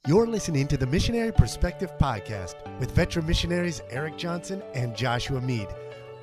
You're listening to the Missionary Perspective Podcast with veteran missionaries Eric Johnson and Joshua Mead.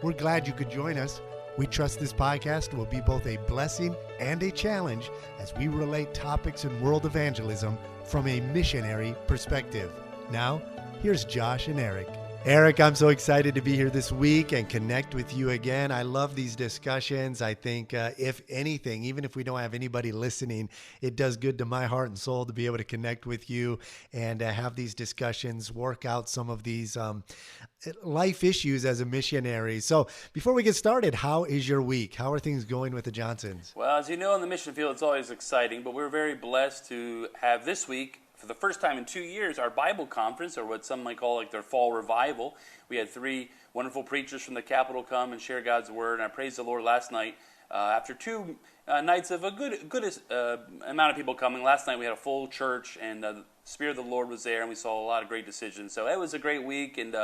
We're glad you could join us. We trust this podcast will be both a blessing and a challenge as we relate topics in world evangelism from a missionary perspective. Now, here's Josh and Eric. Eric, I'm so excited to be here this week and connect with you again. I love these discussions. I think if anything, even if we don't have anybody listening, it does good to my heart and soul to be able to connect with you and have these discussions, work out some of these life issues as a missionary. So before we get started, how is your week? How are things going with the Johnsons? Well, as you know, in the mission field, it's always exciting, but we're very blessed to have this week, for the first time in 2 years, our Bible conference, or what some might call like their fall revival. We had three wonderful preachers from the Capitol come and share God's Word, and I praised the Lord last night. After two nights of a good amount of people coming, last night we had a full church, and the Spirit of the Lord was there, and we saw a lot of great decisions. So it was a great week, and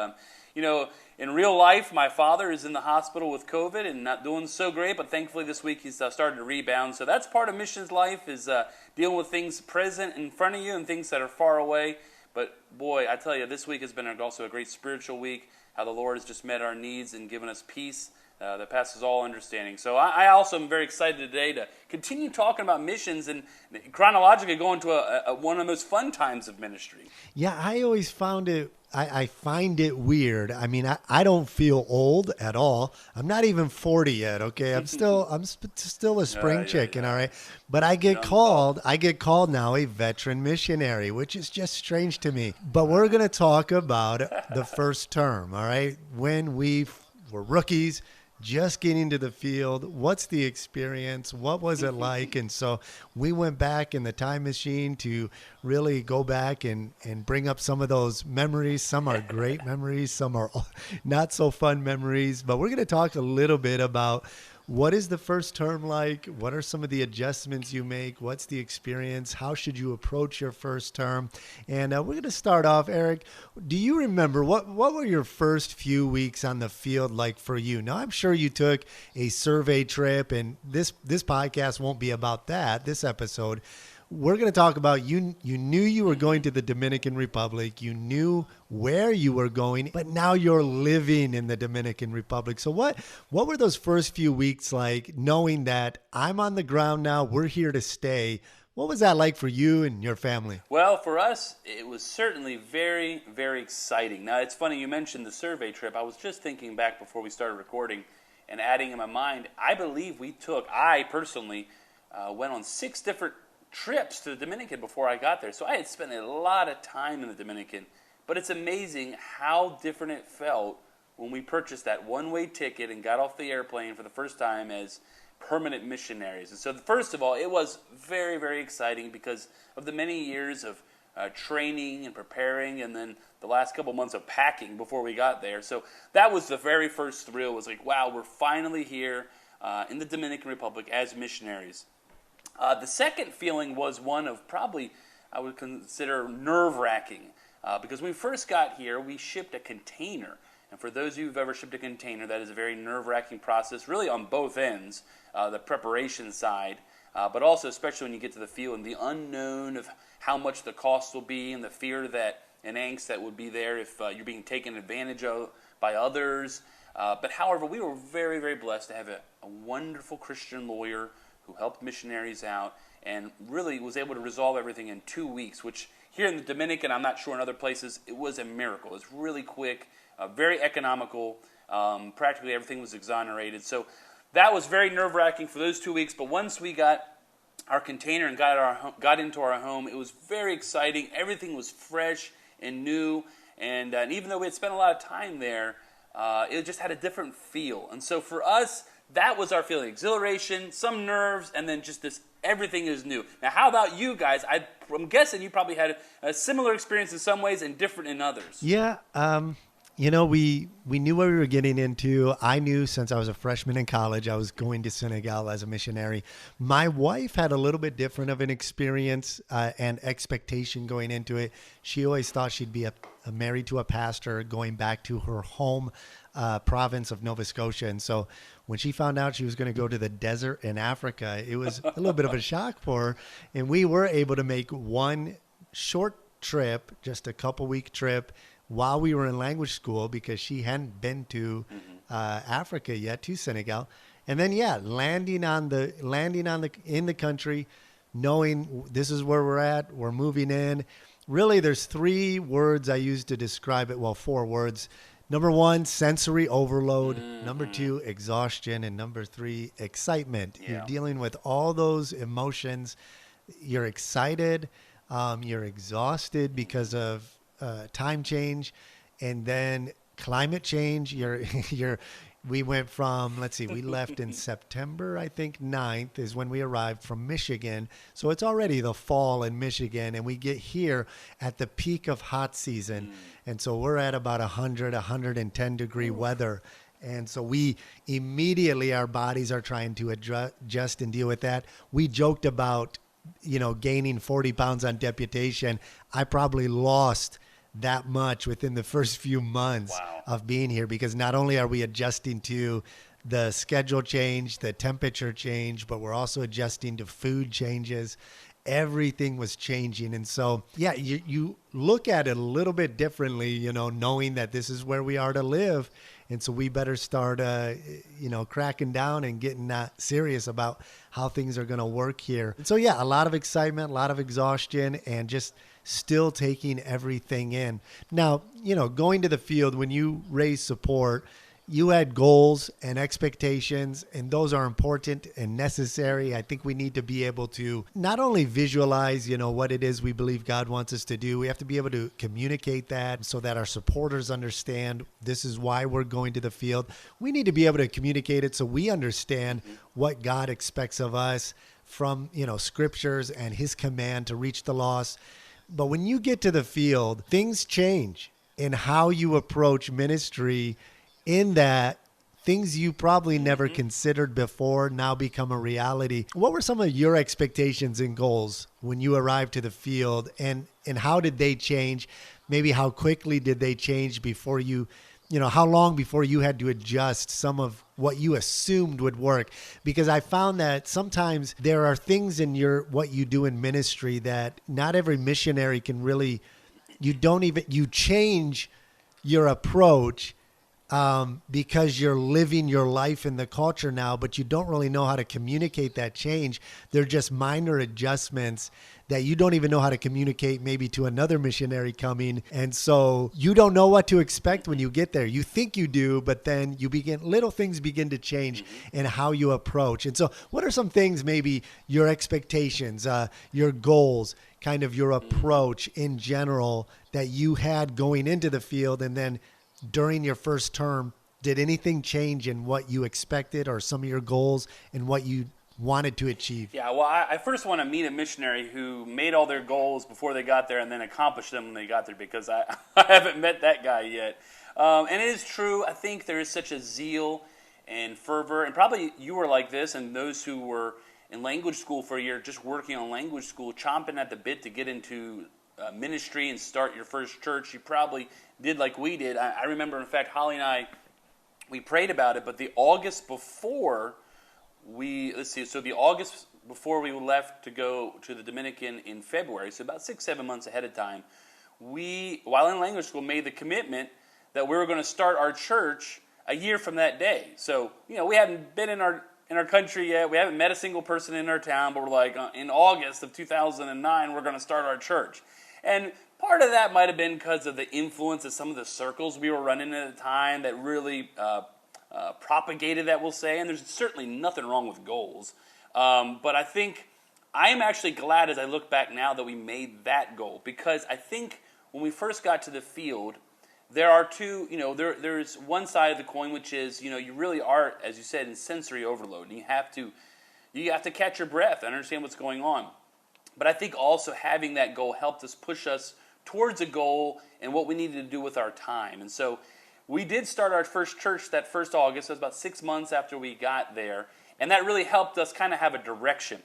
you know, in real life, my father is in the hospital with COVID and not doing so great, but thankfully this week he's started to rebound. So that's part of missions life, is dealing with things present in front of you and things that are far away. But boy, I tell you, this week has been also a great spiritual week, how the Lord has just met our needs and given us peace that passes all understanding. So I also am very excited today to continue talking about missions and chronologically go into one of the most fun times of ministry. Yeah, I always found it, I find it weird. I mean, I don't feel old at all. I'm not even 40 yet, okay? I'm still a spring chicken, all right? But I get called now a veteran missionary, which is just strange to me. But we're going to talk about the first term, all right? When we were rookies, just getting into the field, what's the experience? What was it like? And so we went back in the time machine to really go back and bring up some of those memories. Some are great memories, some are not so fun memories. But we're going to talk a little bit about what is the first term like? What are some of the adjustments you make? What's the experience? How should you approach your first term? And we're going to start off, Eric. Do you remember what were your first few weeks on the field like for you? Now, I'm sure you took a survey trip, and this podcast won't be about that, this episode. We're going to talk about you knew you were going to the Dominican Republic. You knew where you were going, but now you're living in the Dominican Republic. So what were those first few weeks like, knowing that I'm on the ground now, we're here to stay? What was that like for you and your family? Well, for us, it was certainly very, very exciting. Now, it's funny you mentioned the survey trip. I was just thinking back before we started recording and adding in my mind, I believe I personally went on 6 different trips to the Dominican before I got there. So I had spent a lot of time in the Dominican, but it's amazing how different it felt when we purchased that one-way ticket and got off the airplane for the first time as permanent missionaries. And so first of all, it was very, very exciting because of the many years of training and preparing, and then the last couple months of packing before we got there. So that was the very first thrill, was like, wow, we're finally here in the Dominican Republic as missionaries. The second feeling was one of probably, I would consider, nerve-wracking. Because when we first got here, we shipped a container. And for those of you who've ever shipped a container, that is a very nerve-wracking process, really on both ends, the preparation side, but also especially when you get to the field and the unknown of how much the cost will be, and the fear that and angst that would be there if you're being taken advantage of by others. But however, we were very, very blessed to have a wonderful Christian lawyer who helped missionaries out and really was able to resolve everything in 2 weeks, which here in the Dominican, I'm not sure in other places, it was a miracle. It was really quick, very economical. Practically everything was exonerated. So that was very nerve-wracking for those 2 weeks. But once we got our container and got into our home, it was very exciting. Everything was fresh and new. And even though we had spent a lot of time there, it just had a different feel. And so for us, that was our feeling: exhilaration, some nerves, and then just this, everything is new. Now, how about you guys? I'm guessing you probably had a similar experience in some ways and different in others. Yeah, you know, we knew what we were getting into. I knew since I was a freshman in college, I was going to Senegal as a missionary. My wife had a little bit different of an experience and expectation going into it. She always thought she'd be married to a pastor going back to her home province of Nova Scotia. And so when she found out she was going to go to the desert in Africa, it was a little bit of a shock for her. And we were able to make one short trip, just a couple week trip while we were in language school because she hadn't been to Africa yet, to Senegal. And then, landing in the country, knowing this is where we're at, we're moving in. Really, there's 3 words I use to describe it. Well, 4 words. Number 1, sensory overload. Number 2, exhaustion. And number 3, excitement. Yeah. You're dealing with all those emotions. You're excited. You're exhausted because of time change. And then climate change. We went from, we left in September, I think 9th is when we arrived from Michigan. So it's already the fall in Michigan, and we get here at the peak of hot season. And so we're at about 100, 110 degree weather. And so we immediately, our bodies are trying to adjust and deal with that. We joked about, gaining 40 pounds on deputation. I probably lost that much within the first few months of being here, because not only are we adjusting to the schedule change, the temperature change, but we're also adjusting to food changes. Everything was changing. And so, you look at it a little bit differently, knowing that this is where we are to live. And so we better start, cracking down and getting serious about how things are going to work here. And so, a lot of excitement, a lot of exhaustion, and just still taking everything in. Now, going to the field, when you raise support, you had goals and expectations, and those are important and necessary. I think we need to be able to not only visualize, what it is we believe God wants us to do. We have to be able to communicate that so that our supporters understand this is why we're going to the field. We need to be able to communicate it so we understand what God expects of us from, scriptures and his command to reach the lost. But when you get to the field, things change in how you approach ministry, in that things you probably never considered before now become a reality. What were some of your expectations and goals when you arrived to the field, and how did they change? Maybe how quickly did they change before how long before you had to adjust some of what you assumed would work? Because I found that sometimes there are things in what you do in ministry that not every missionary can really, you change your approach because you're living your life in the culture now, but you don't really know how to communicate that change. They're just minor adjustments that you don't even know how to communicate maybe to another missionary coming. And so you don't know what to expect when you get there. You think you do, but then little things begin to change in how you approach. And so what are some things, maybe your expectations, your goals, kind of your approach in general that you had going into the field, and then during your first term, did anything change in what you expected or some of your goals and what you wanted to achieve? Yeah, well, I first want to meet a missionary who made all their goals before they got there and then accomplished them when they got there, because I haven't met that guy yet. And it is true, I think there is such a zeal and fervor, and probably you were like this, and those who were in language school for a year, just working on language school, chomping at the bit to get into ministry and start your first church. You probably did like we did. I remember, in fact, Holly and I, we prayed about it, but the August before we left to go to the Dominican in February, so about 6-7 months ahead of time, we, while in language school, made the commitment that we were going to start our church a year from that day. So, we hadn't been in our country yet. We haven't met a single person in our town, but we're like, in August of 2009, we're going to start our church. And part of that might have been because of the influence of some of the circles we were running at the time that really propagated that, we'll say. And there's certainly nothing wrong with goals. But I think I am actually glad, as I look back now, that we made that goal. Because I think when we first got to the field, there are two, there's one side of the coin, which is, you really are, as you said, in sensory overload. And you have to catch your breath and understand what's going on. But I think also having that goal helped us push us towards a goal and what we needed to do with our time. And so we did start our first church that first August. It was about 6 months after we got there. And that really helped us kind of have a direction.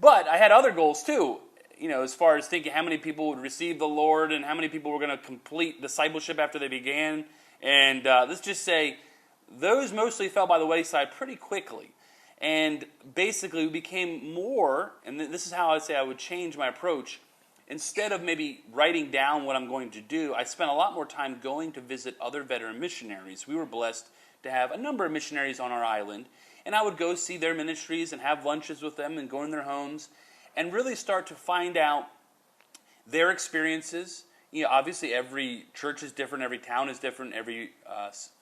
But I had other goals too, as far as thinking how many people would receive the Lord and how many people were going to complete discipleship after they began. And let's just say those mostly fell by the wayside pretty quickly. And basically we became more, and this is how I say I would change my approach, instead of maybe writing down what I'm going to do, I spent a lot more time going to visit other veteran missionaries. We were blessed to have a number of missionaries on our island, and I would go see their ministries and have lunches with them and go in their homes and really start to find out their experiences. Obviously every church is different, every town is different, every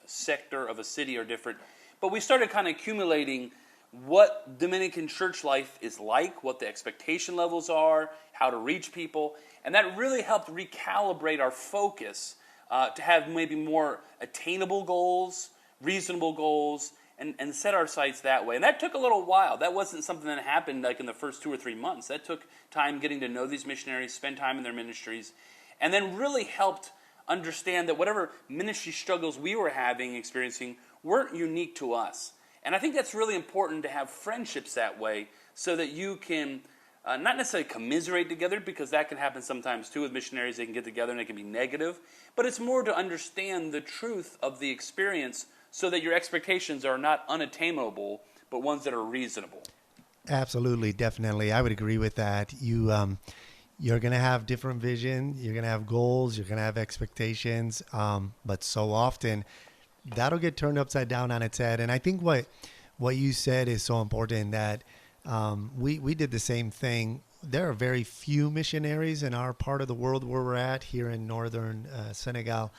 sector of a city are different. But we started kind of accumulating what Dominican church life is like, what the expectation levels are, how to reach people. And that really helped recalibrate our focus to have maybe more attainable goals, reasonable goals, and set our sights that way. And that took a little while. That wasn't something that happened like in the first 2 or 3 months. That took time getting to know these missionaries, spend time in their ministries, and then really helped understand that whatever ministry struggles we were having, experiencing, weren't unique to us. And I think that's really important to have friendships that way so that you can not necessarily commiserate together, because that can happen sometimes too with missionaries. They can get together and it can be negative. But it's more to understand the truth of the experience so that your expectations are not unattainable, but ones that are reasonable. Absolutely, definitely. I would agree with that. You're going to have different vision. You're going to have goals. You're going to have expectations. But so often that'll get turned upside down on its head. And I think what you said is so important, that we did the same thing. There are very few missionaries in our part of the world where we're at here in northern Senegal.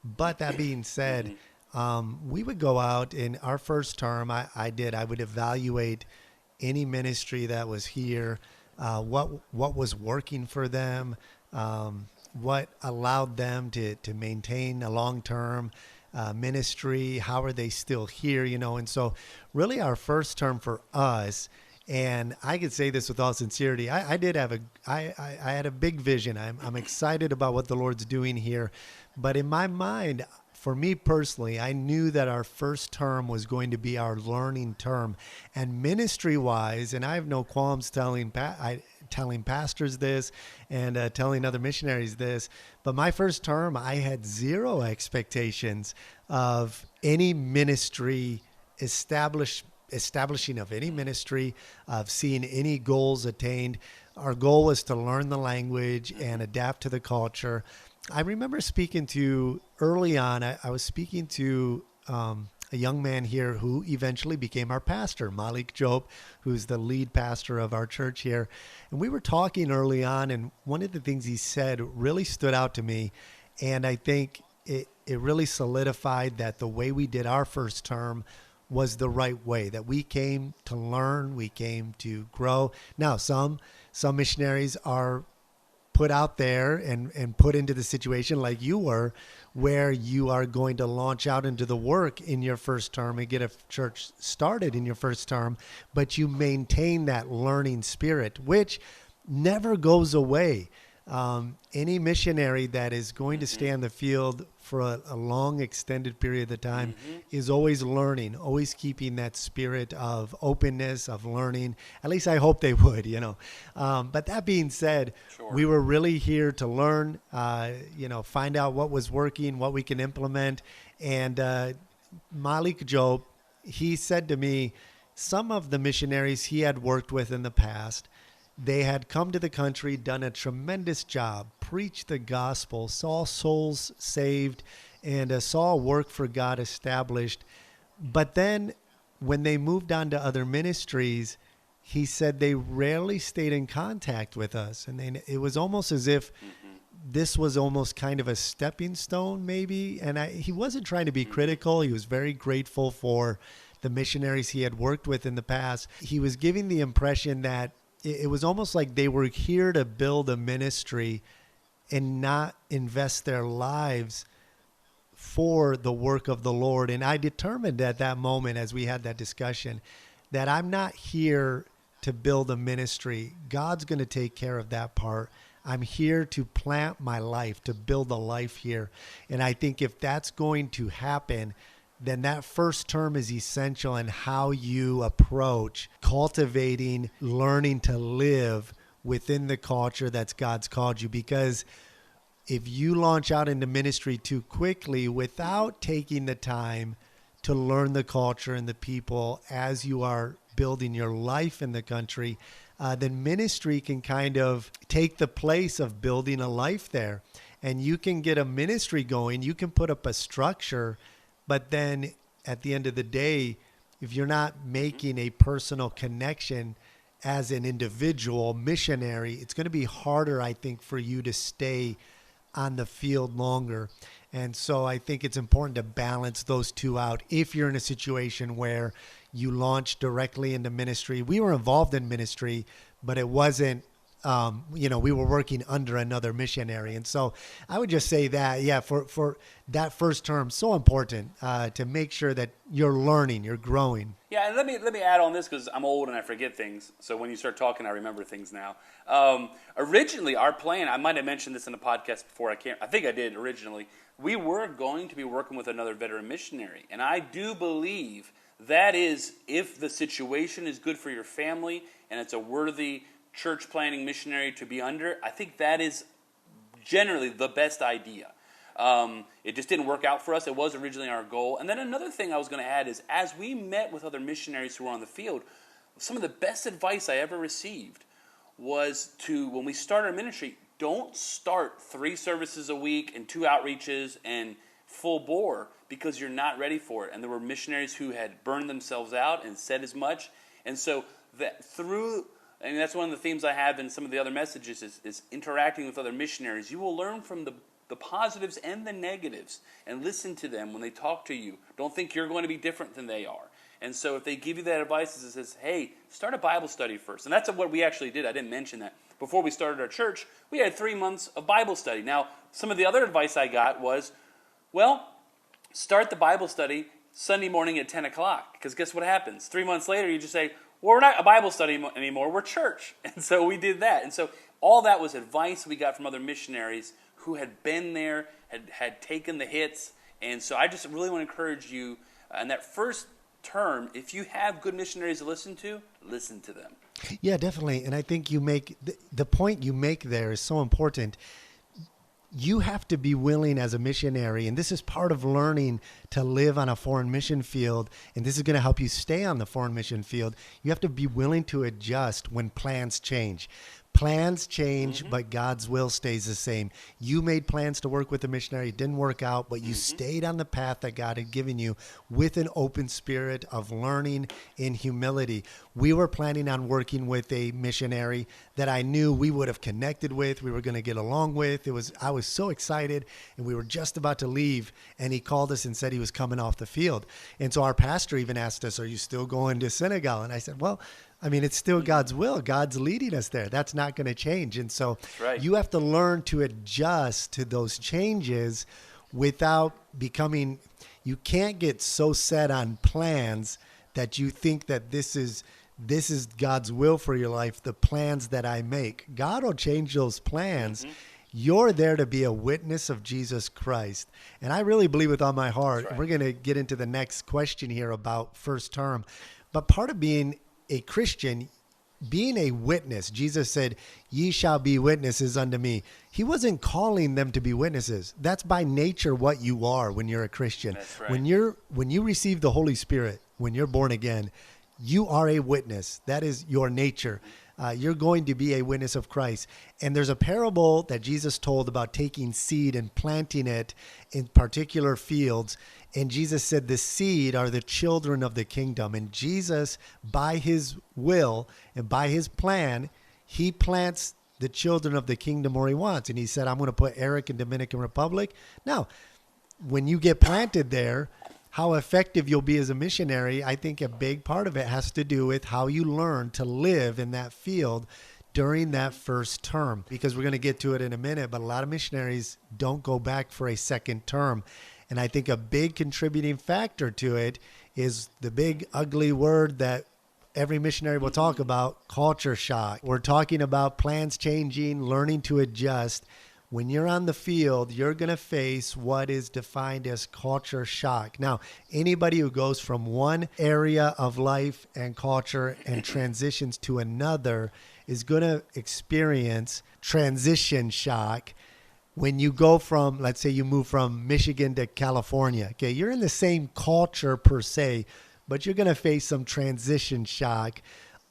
But that being said, we would go out in our first term. I would evaluate any ministry that was here, what was working for them, what allowed them to maintain a long-term ministry, how are they still here, and so really our first term for us, and I could say this with all sincerity, I had a big vision. I'm excited about what the Lord's doing here, but in my mind, for me personally, I knew that our first term was going to be our learning term. And ministry-wise, and I have no qualms telling pastors this and telling other missionaries this, but my first term, I had zero expectations of any ministry establishing of any ministry, of seeing any goals attained. Our goal was to learn the language and adapt to the culture. I remember speaking to, early on, I was speaking to a young man here who eventually became our pastor, Malik Job, who's the lead pastor of our church here. And we were talking early on, and one of the things he said really stood out to me. And I think it really solidified that the way we did our first term was the right way, that we came to learn, we came to grow. Now, some missionaries are put out there and put into the situation like you were, where you are going to launch out into the work in your first term and get a church started in your first term, but you maintain that learning spirit, which never goes away. Any missionary that is going to stay in the field for a long extended period of time is always learning, always keeping that spirit of openness, of learning. At least I hope they would, But that being said, Sure. We were really here to learn, find out what was working, what we can implement. And Malik Job, he said to me, some of the missionaries he had worked with in the past, they had come to the country, done a tremendous job, preached the gospel, saw souls saved, and saw work for God established. But then when they moved on to other ministries, he said they rarely stayed in contact with us. And it was almost as if this was almost kind of a stepping stone, maybe. And he wasn't trying to be critical. He was very grateful for the missionaries he had worked with in the past. He was giving the impression that it was almost like they were here to build a ministry and not invest their lives for the work of the Lord. And I determined at that moment, as we had that discussion, that I'm not here to build a ministry. God's going to take care of that part. I'm here to plant my life, to build a life here. And I think if that's going to happen, then that first term is essential in how you approach cultivating, learning to live within the culture that's God's called you. Because if you launch out into ministry too quickly without taking the time to learn the culture and the people as you are building your life in the country, then ministry can kind of take the place of building a life there. And you can get a ministry going, you can put up a structure, but then at the end of the day, if you're not making a personal connection as an individual missionary, it's going to be harder, I think, for you to stay on the field longer. And so I think it's important to balance those two out. If you're in a situation where you launch directly into ministry, we were involved in ministry, but it wasn't, we were working under another missionary. And so I would just say that, yeah, for that first term, so important to make sure that you're learning, you're growing. Yeah, and let me add on this because I'm old and I forget things. So when you start talking, I remember things now. Originally, our plan, I might have mentioned this in the podcast before. I think I did originally. We were going to be working with another veteran missionary, and I do believe that is, if the situation is good for your family and it's a worthy church planting missionary to be under, I think that is generally the best idea. It just didn't work out for us. It was originally our goal. And then another thing I was going to add is, as we met with other missionaries who were on the field, some of the best advice I ever received was to, when we start our ministry, don't start 3 services a week and 2 outreaches and full bore because you're not ready for it. And there were missionaries who had burned themselves out and said as much. And so that and that's one of the themes I have in some of the other messages is interacting with other missionaries. You will learn from the positives and the negatives and listen to them when they talk to you. Don't think you're going to be different than they are. And so if they give you that advice, it says, hey, start a Bible study first. And that's what we actually did. I didn't mention that. Before we started our church, we had 3 months of Bible study. Now, some of the other advice I got was, well, start the Bible study Sunday morning at 10 o'clock. Because guess what happens? 3 months later, you just say, well, we're not a Bible study anymore, we're church. And so we did that. And so all that was advice we got from other missionaries who had been there, had taken the hits. And so I just really want to encourage you, in that first term, if you have good missionaries to listen to them. Yeah, definitely. And I think you make the point you make there is so important. You have to be willing as a missionary, and this is part of learning to live on a foreign mission field, and this is going to help you stay on the foreign mission field. You have to be willing to adjust when plans change. Plans change, but God's will stays the same. You made plans to work with a missionary. It didn't work out, but you stayed on the path that God had given you with an open spirit of learning in humility. We were planning on working with a missionary that I knew we would have connected with, we were going to get along with. I was so excited, and we were just about to leave, and he called us and said he was coming off the field. And so our pastor even asked us, are you still going to Senegal? And I said, well, I mean, it's still God's will. God's leading us there. That's not going to change. And so you have to learn to adjust to those changes without becoming, you can't get so set on plans that you think that this is God's will for your life, the plans that I make. God will change those plans. You're there to be a witness of Jesus Christ. And I really believe with all my heart, we're going to get into the next question here about first term. But part of being a Christian, being a witness, Jesus said, ye shall be witnesses unto me. He wasn't calling them to be witnesses. That's by nature what you are when you're a Christian. That's right. When you receive the Holy Spirit, when you're born again, you are a witness. That is your nature. You're going to be a witness of Christ. And there's a parable that Jesus told about taking seed and planting it in particular fields. And Jesus said the seed are the children of the kingdom. And Jesus, by his will and by his plan, he plants the children of the kingdom where he wants. And he said, I'm going to put Erik in Dominican Republic. Now, when you get planted there, how effective you'll be as a missionary, I think a big part of it has to do with how you learn to live in that field during that first term. Because we're going to get to it in a minute, but a lot of missionaries don't go back for a second term. And I think a big contributing factor to it is the big ugly word that every missionary will talk about, culture shock. We're talking about plans changing, learning to adjust. When you're on the field, you're going to face what is defined as culture shock. Now, anybody who goes from one area of life and culture and transitions to another is going to experience transition shock. When you go from, let's say you move from Michigan to California, okay, you're in the same culture per se, but you're going to face some transition shock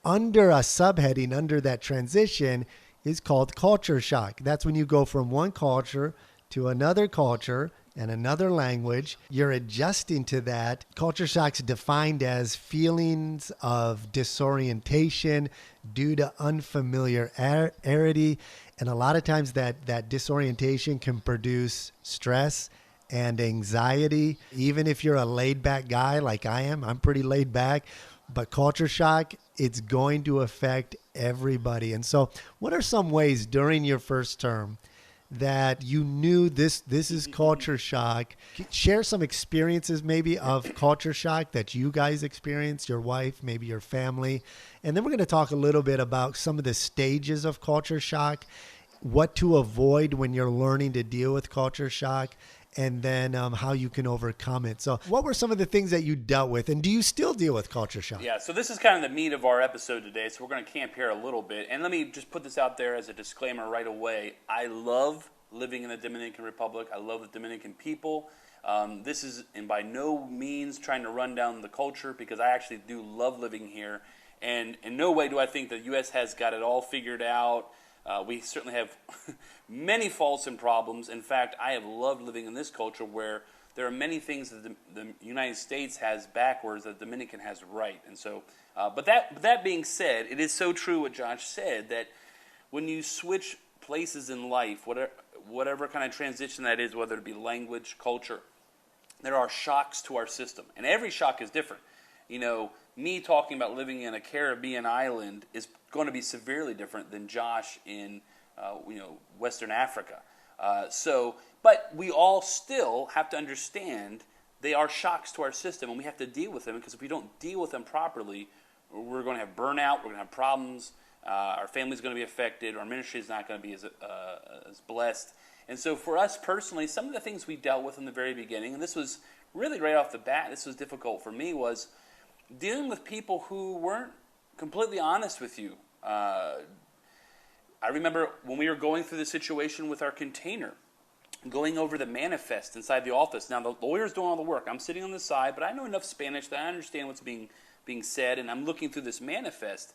under a subheading, under that transition, is called culture shock. That's when you go from one culture to another culture and another language. You're adjusting to that. Culture shock's defined as feelings of disorientation due to unfamiliarity. And a lot of times that disorientation can produce stress and anxiety. Even if you're a laid back guy like I am, I'm pretty laid back, but culture shock, it's going to affect everybody. And so what are some ways during your first term that you knew this is culture shock? Share some experiences maybe of culture shock that you guys experienced, your wife, maybe your family. And then we're going to talk a little bit about some of the stages of culture shock, what to avoid when you're learning to deal with culture shock, and then how you can overcome it. So what were some of the things that you dealt with, and do you still deal with culture shock? Yeah, so this is kind of the meat of our episode today, so we're going to camp here a little bit. And let me just put this out there as a disclaimer right away. I love living in the Dominican Republic. I love the Dominican people. This is, and by no means trying to run down the culture, because I actually do love living here. And in no way do I think the U.S. has got it all figured out. We certainly have many faults and problems. In fact, I have loved living in this culture where there are many things that the United States has backwards that the Dominican has right. And so, but that being said, it is so true what Josh said, that when you switch places in life, whatever kind of transition that is, whether it be language, culture, there are shocks to our system. And every shock is different. You know, me talking about living in a Caribbean island is going to be severely different than Josh in, Western Africa. But we all still have to understand they are shocks to our system, and we have to deal with them, because if we don't deal with them properly, we're going to have burnout, we're going to have problems, our family's going to be affected, our ministry is not going to be as blessed. And so for us personally, some of the things we dealt with in the very beginning, and this was really right off the bat, this was difficult for me, was dealing with people who weren't completely honest with you. I remember when we were going through the situation with our container, going over the manifest inside the office. Now, the lawyer's doing all the work. I'm sitting on the side, but I know enough Spanish that I understand what's being said, and I'm looking through this manifest.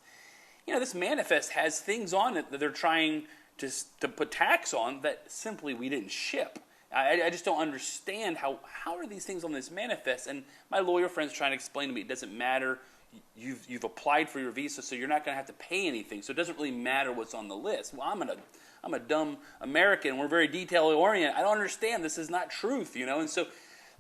You know, this manifest has things on it that they're trying to put tax on that simply we didn't ship. I just don't understand how are these things on this manifest. And my lawyer friend's trying to explain to me, it doesn't matter. You've applied for your visa, so you're not going to have to pay anything. So it doesn't really matter what's on the list. Well, I'm a dumb American. We're very detail oriented. I don't understand. This is not truth, you know. And so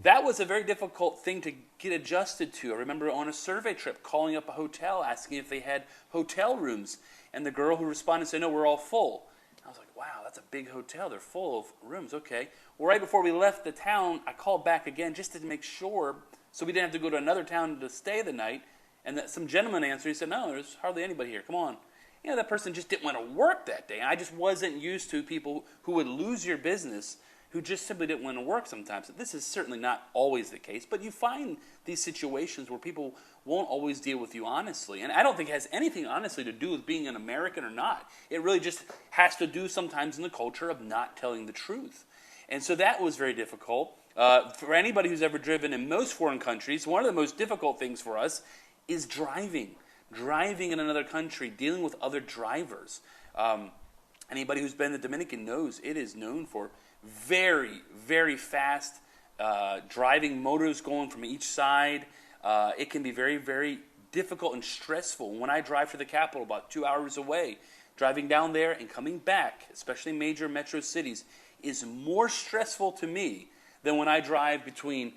that was a very difficult thing to get adjusted to. I remember on a survey trip calling up a hotel, asking if they had hotel rooms, and the girl who responded said, "No, we're all full." I was like, wow, that's a big hotel. They're full of rooms. Okay. Well, right before we left the town, I called back again just to make sure, so we didn't have to go to another town to stay the night. And that some gentleman answered. He said, "No, there's hardly anybody here. Come on." You know, that person just didn't want to work that day. And I just wasn't used to people who would lose your business, who just simply didn't want to work sometimes. This is certainly not always the case, but you find these situations where people won't always deal with you honestly. And I don't think it has anything honestly to do with being an American or not. It really just has to do sometimes in the culture of not telling the truth. And so that was very difficult. For anybody who's ever driven in most foreign countries, one of the most difficult things for us is driving in another country, dealing with other drivers. Anybody who's been in the Dominican knows it is known for very, very fast driving, motors going from each side. It can be very, very difficult and stressful. When I drive to the capital, about 2 hours away, driving down there and coming back, especially major metro cities, is more stressful to me than when I drive between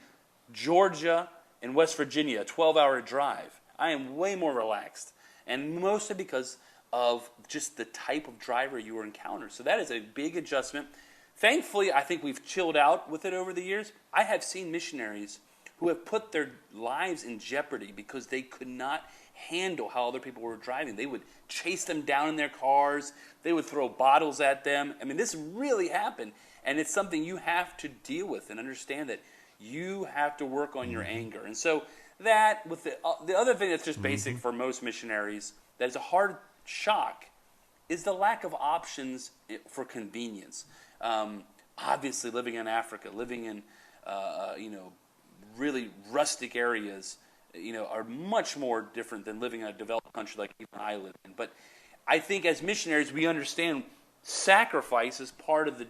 Georgia and West Virginia, a 12-hour drive. I am way more relaxed, and mostly because of just the type of driver you encounter. So that is a big adjustment. Thankfully, I think we've chilled out with it over the years. I have seen missionaries who have put their lives in jeopardy because they could not handle how other people were driving. They would chase them down in their cars. They would throw bottles at them. I mean, this really happened, and it's something you have to deal with and understand that you have to work on your anger. And so that, with the other thing that's just basic for most missionaries, that is a hard shock, is the lack of options for convenience. Obviously, living in Africa, living in really rustic areas, are much more different than living in a developed country like even I live in. But I think as missionaries, we understand sacrifice is part of the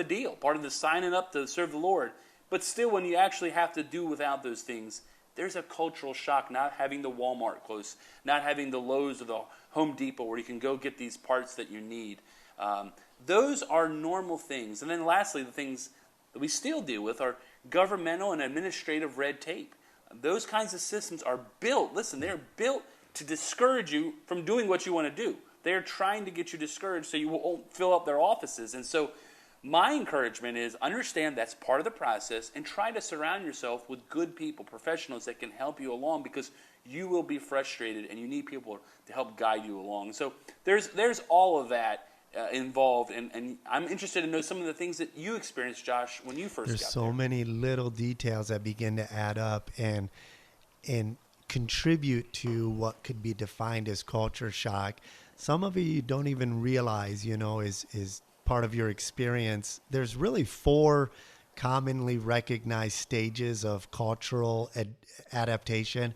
deal, part of the signing up to serve the Lord. But still, when you actually have to do without those things, there's a cultural shock not having the Walmart close, not having the Lowe's or the Home Depot where you can go get these parts that you need. Those are normal things. And then lastly, the things that we still deal with are governmental and administrative red tape. Those kinds of systems are built, listen, they're built to discourage you from doing what you want to do. They're trying to get you discouraged so you won't fill up their offices. And so my encouragement is understand that's part of the process and try to surround yourself with good people, professionals that can help you along, because you will be frustrated and you need people to help guide you along. So there's all of that involved, and I'm interested to know some of the things that you experienced, Josh, when you first got there. There's so many little details that begin to add up and contribute to what could be defined as culture shock. Some of it you don't even realize, is part of your experience. There's really 4 commonly recognized stages of cultural adaptation,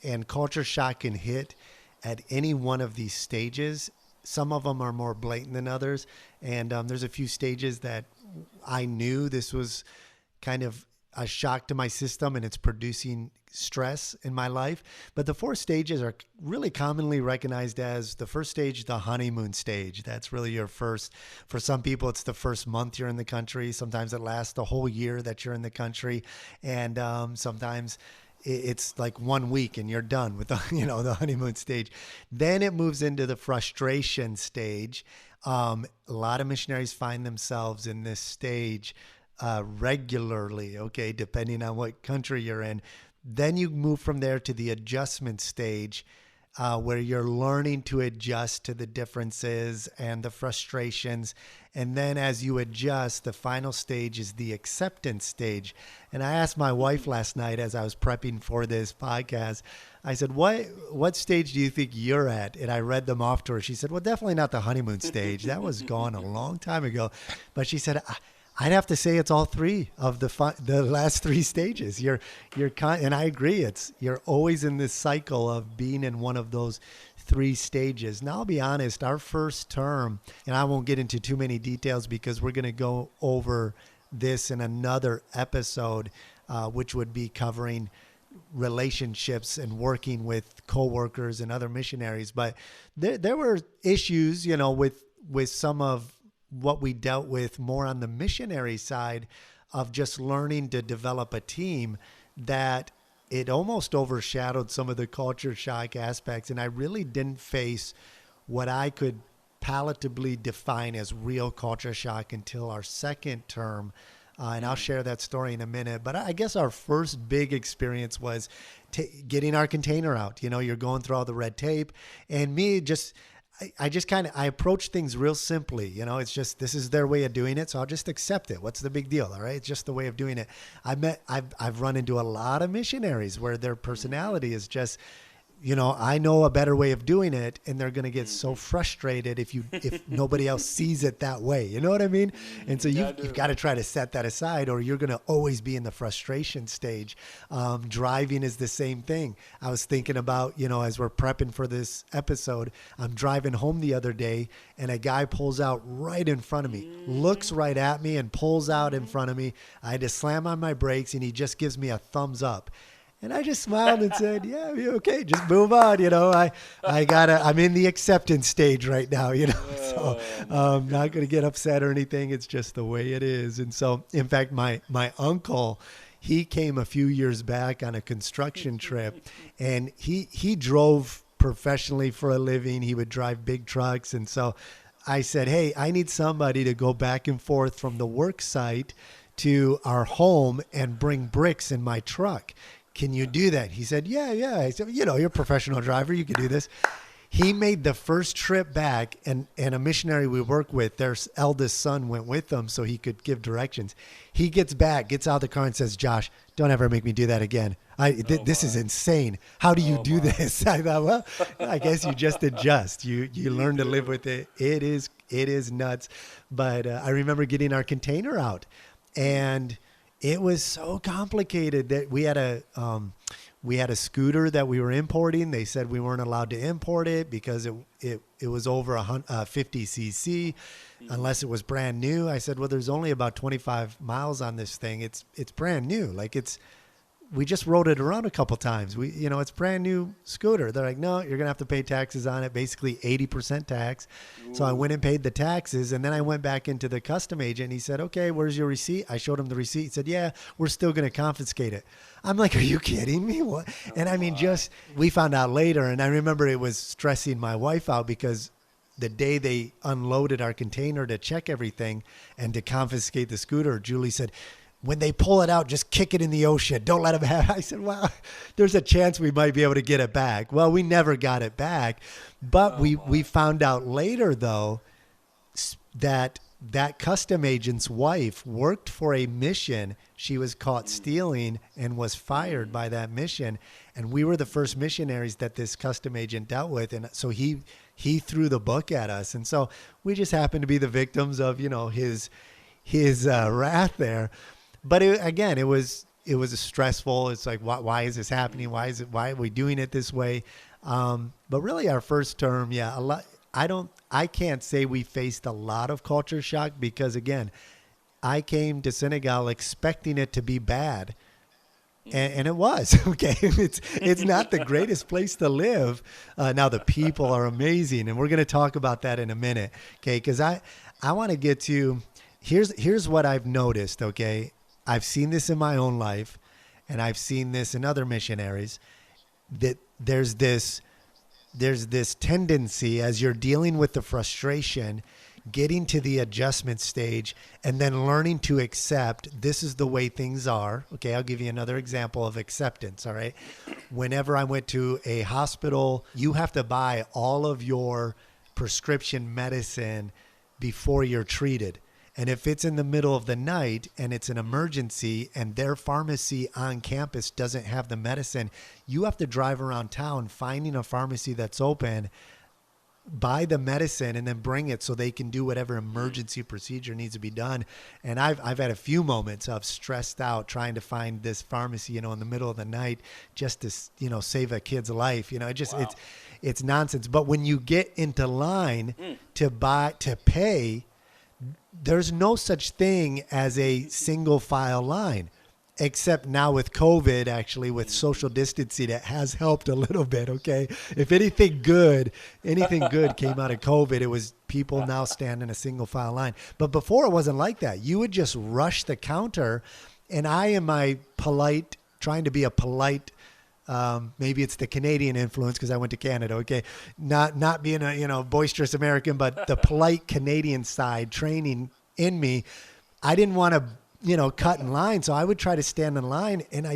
and culture shock can hit at any one of these stages. Some of them are more blatant than others, and there's a few stages that I knew this was kind of a shock to my system and it's producing stress in my life. But the 4 stages are really commonly recognized as the first stage, the honeymoon stage. That's really your first. For some people, it's the first month you're in the country. Sometimes it lasts the whole year that you're in the country, and sometimes it's like 1 week and you're done with the honeymoon stage. Then it moves into the frustration stage. A lot of missionaries find themselves in this stage regularly, depending on what country you're in. Then you move from there to the adjustment stage, where you're learning to adjust to the differences and the frustrations. And then as you adjust, the final stage is the acceptance stage. And I asked my wife last night as I was prepping for this podcast, I said, what stage do you think you're at? And I read them off to her. She said, well, definitely not the honeymoon stage. That was gone a long time ago. But she said, I'd have to say it's all 3 of the last 3 stages. And I agree. You're always in this cycle of being in one of those 3 stages. Now, I'll be honest, our first term, and I won't get into too many details because we're going to go over this in another episode, which would be covering relationships and working with coworkers and other missionaries. But there were issues, with some of what we dealt with more on the missionary side of just learning to develop a team, that it almost overshadowed some of the culture shock aspects. And I really didn't face what I could palatably define as real culture shock until our second term. And I'll share that story in a minute. But I guess our first big experience was getting our container out. You're going through all the red tape, and I approach things real simply. It's just, this is their way of doing it, so I'll just accept it. What's the big deal? All right. It's just the way of doing it. I've run into a lot of missionaries where their personality is just, I know a better way of doing it, and they're going to get so frustrated if nobody else sees it that way. You know what I mean? And so you've got to try to set that aside, or you're going to always be in the frustration stage. Driving is the same thing. I was thinking about, as we're prepping for this episode, I'm driving home the other day, and a guy pulls out right in front of me, looks right at me and pulls out in front of me. I had to slam on my brakes, and he just gives me a thumbs up. And I just smiled and said, yeah, okay, just move on. I'm in the acceptance stage right now, so I'm not going to get upset or anything. It's just the way it is. And so, in fact, my uncle, he came a few years back on a construction trip, and he drove professionally for a living. He would drive big trucks. And so I said, hey, I need somebody to go back and forth from the work site to our home and bring bricks in my truck. Can you do that? He said, yeah. I said, you're a professional driver. You can do this. He made the first trip back, and a missionary we work with, their eldest son went with them so he could give directions. He gets back, gets out of the car and says, Josh, don't ever make me do that again. This is insane. How do you do this? I thought, well, I guess you just adjust. You learn to live with it. It is nuts. But I remember getting our container out, and It was so complicated that we had a scooter that we were importing. They said we weren't allowed to import it because it was over 50 cc unless it was brand new. I said, well, there's only about 25 miles on this thing. It's brand new. Like we just rode it around a couple times. It's brand new scooter. They're like, no, you're going to have to pay taxes on it, basically 80% tax. Ooh. So I went and paid the taxes, and then I went back into the custom agent, and he said, okay, where's your receipt? I showed him the receipt. He said, yeah, we're still going to confiscate it. I'm like, are you kidding me? What? And I mean, we found out later, and I remember it was stressing my wife out because the day they unloaded our container to check everything and to confiscate the scooter, Julie said, when they pull it out, just kick it in the ocean. Don't let them have it. I said, well, there's a chance we might be able to get it back. Well, we never got it back. But we found out later, though, that custom agent's wife worked for a mission. She was caught stealing and was fired by that mission. And we were the first missionaries that this custom agent dealt with. And so he threw the book at us. And so we just happened to be the victims of, his wrath there. But it was stressful. It's like, why is this happening? Why are we doing it this way? But really our first term, a lot. I can't say we faced a lot of culture shock because again, I came to Senegal expecting it to be bad. And it was, okay. It's not the greatest place to live. Now the people are amazing. And we're going to talk about that in a minute. Okay. Cause I want to get to, here's what I've noticed. Okay. I've seen this in my own life, and I've seen this in other missionaries, that there's this tendency as you're dealing with the frustration, getting to the adjustment stage, and then learning to accept this is the way things are. Okay, I'll give you another example of acceptance, all right? Whenever I went to a hospital, you have to buy all of your prescription medicine before you're treated. And if it's in the middle of the night and it's an emergency and their pharmacy on campus doesn't have the medicine, you have to drive around town finding a pharmacy that's open, buy the medicine, and then bring it so they can do whatever emergency procedure needs to be done. And I've had a few moments of stressed out trying to find this pharmacy, in the middle of the night just to, save a kid's life. It's nonsense. But when you get into line to pay, there's no such thing as a single file line, except now with COVID, actually with social distancing, it has helped a little bit. Okay. If anything good came out of COVID, it was people now stand in a single file line. But before it wasn't like that. You would just rush the counter, and I am trying to be a polite, maybe it's the Canadian influence because I went to Canada. Okay. Not being a, boisterous American, but the polite Canadian side training in me. I didn't want to, cut in line. So I would try to stand in line, and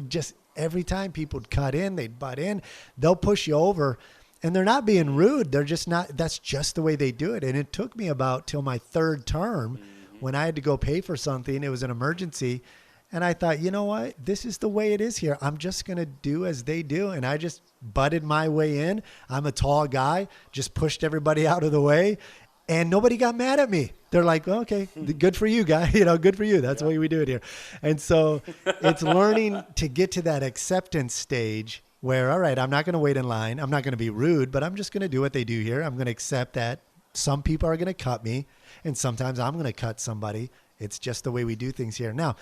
every time people would cut in, they'd butt in, they'll push you over, and they're not being rude. They're just not, that's just the way they do it. And it took me about till my third term when I had to go pay for something. It was an emergency. And I thought, you know what? This is the way it is here. I'm just going to do as they do. And I just butted my way in. I'm a tall guy, just pushed everybody out of the way. And nobody got mad at me. They're like, well, okay, good for you, guy. Good for you. That's the way we do it here. And so it's learning to get to that acceptance stage where, all right, I'm not going to wait in line. I'm not going to be rude, but I'm just going to do what they do here. I'm going to accept that some people are going to cut me, and sometimes I'm going to cut somebody. It's just the way we do things here. Now,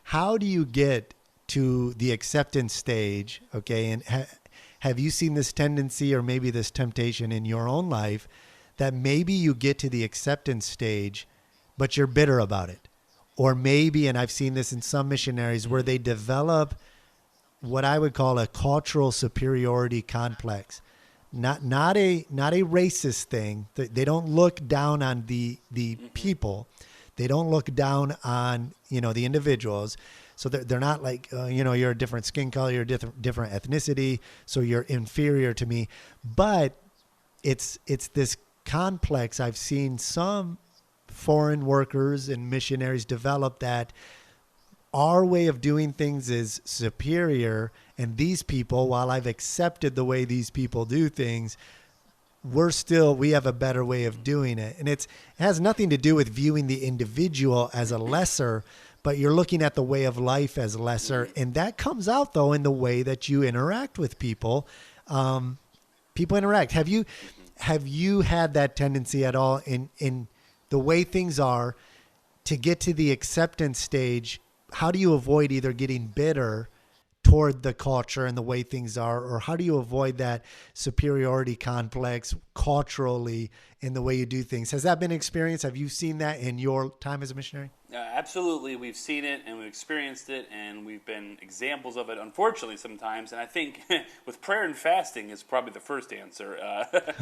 how do you get to the acceptance stage? Okay. And have you seen this tendency or maybe this temptation in your own life that maybe you get to the acceptance stage, but you're bitter about it? Or maybe, and I've seen this in some missionaries, where they develop what I would call a cultural superiority complex. Not a racist thing. They don't look down on the people. They don't look down on, the individuals. So they're not like, you're a different skin color, you're a different ethnicity, so you're inferior to me. But it's this complex. I've seen some foreign workers and missionaries develop that our way of doing things is superior, and these people, while I've accepted the way these people do things, we have a better way of doing it. And it has nothing to do with viewing the individual as a lesser, but you're looking at the way of life as lesser. And that comes out though in the way that you interact with people. People interact. Have you had that tendency at all in the way things are to get to the acceptance stage? How do you avoid either getting bitter toward the culture and the way things are, or how do you avoid that superiority complex culturally in the way you do things? Has that been experienced? Have you seen that in your time as a missionary? Absolutely. We've seen it and we've experienced it, and we've been examples of it, unfortunately, sometimes. And I think with prayer and fasting is probably the first answer.